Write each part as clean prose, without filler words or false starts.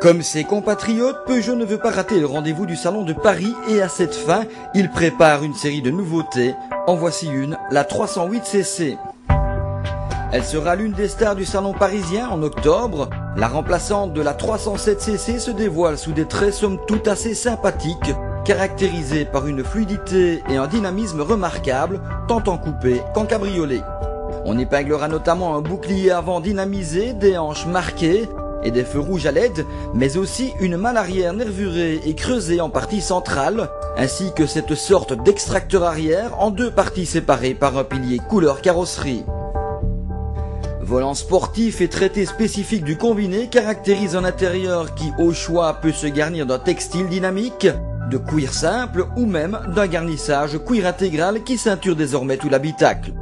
Comme ses compatriotes, Peugeot ne veut pas rater le rendez-vous du Salon de Paris et à cette fin, il prépare une série de nouveautés. En voici une, la 308cc. Elle sera l'une des stars du salon parisien en octobre. La remplaçante de la 307cc se dévoile sous des traits somme toute assez sympathiques, caractérisés par une fluidité et un dynamisme remarquables, tant en coupé qu'en cabriolet. On épinglera notamment un bouclier avant dynamisé, des hanches marquées et des feux rouges à LED, mais aussi une malle arrière nervurée et creusée en partie centrale, ainsi que cette sorte d'extracteur arrière en deux parties séparées par un pilier couleur carrosserie. Volant sportif et traité spécifique du combiné caractérise un intérieur qui, au choix, peut se garnir d'un textile dynamique, de cuir simple ou même d'un garnissage cuir intégral qui ceinture désormais tout l'habitacle.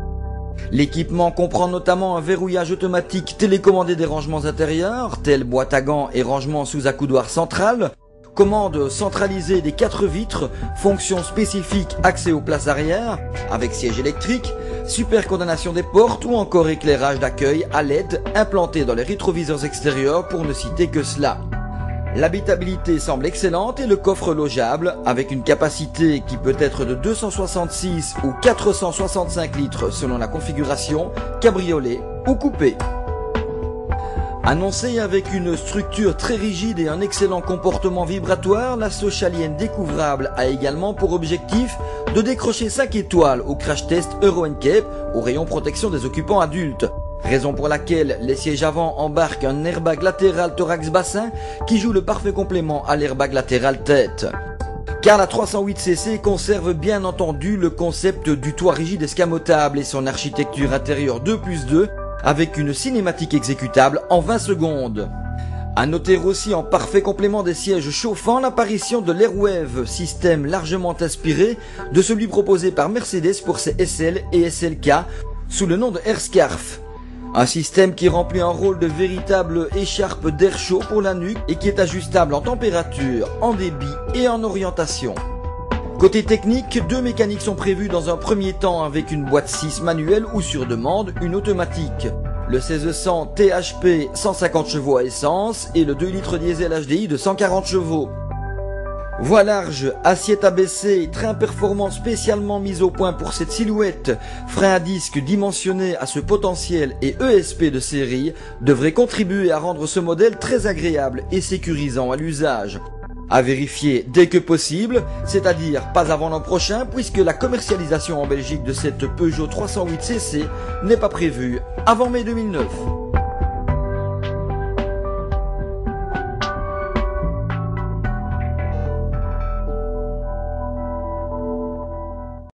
L'équipement comprend notamment un verrouillage automatique télécommandé des rangements intérieurs, tels boîte à gants et rangement sous accoudoir central, commande centralisée des 4 vitres, fonction spécifique accès aux places arrière, avec siège électrique, supercondamnation des portes ou encore éclairage d'accueil à LED implanté dans les rétroviseurs extérieurs pour ne citer que cela. L'habitabilité semble excellente et le coffre logeable, avec une capacité qui peut être de 266 ou 465 litres selon la configuration, cabriolet ou coupé. Annoncée avec une structure très rigide et un excellent comportement vibratoire, la Socialienne découvrable a également pour objectif de décrocher 5 étoiles au crash test Euro NCAP au rayon protection des occupants adultes. Raison pour laquelle les sièges avant embarquent un airbag latéral thorax-bassin qui joue le parfait complément à l'airbag latéral tête. Car la 308cc conserve bien entendu le concept du toit rigide escamotable et son architecture intérieure 2+2 avec une cinématique exécutable en 20 secondes. À noter aussi en parfait complément des sièges chauffants l'apparition de l'Airwave, système largement inspiré de celui proposé par Mercedes pour ses SL et SLK sous le nom de AirScarf. Un système qui remplit un rôle de véritable écharpe d'air chaud pour la nuque et qui est ajustable en température, en débit et en orientation. Côté technique, 2 mécaniques sont prévues dans un premier temps avec une boîte 6 manuelle ou sur demande, une automatique. Le 1600 THP 150 chevaux à essence et le 2 litres diesel HDI de 140 chevaux. Voie large, assiette abaissée, train performant spécialement mis au point pour cette silhouette, frein à disque dimensionné à ce potentiel et ESP de série devraient contribuer à rendre ce modèle très agréable et sécurisant à l'usage. À vérifier dès que possible, c'est-à-dire pas avant l'an prochain puisque la commercialisation en Belgique de cette Peugeot 308cc n'est pas prévue avant mai 2009.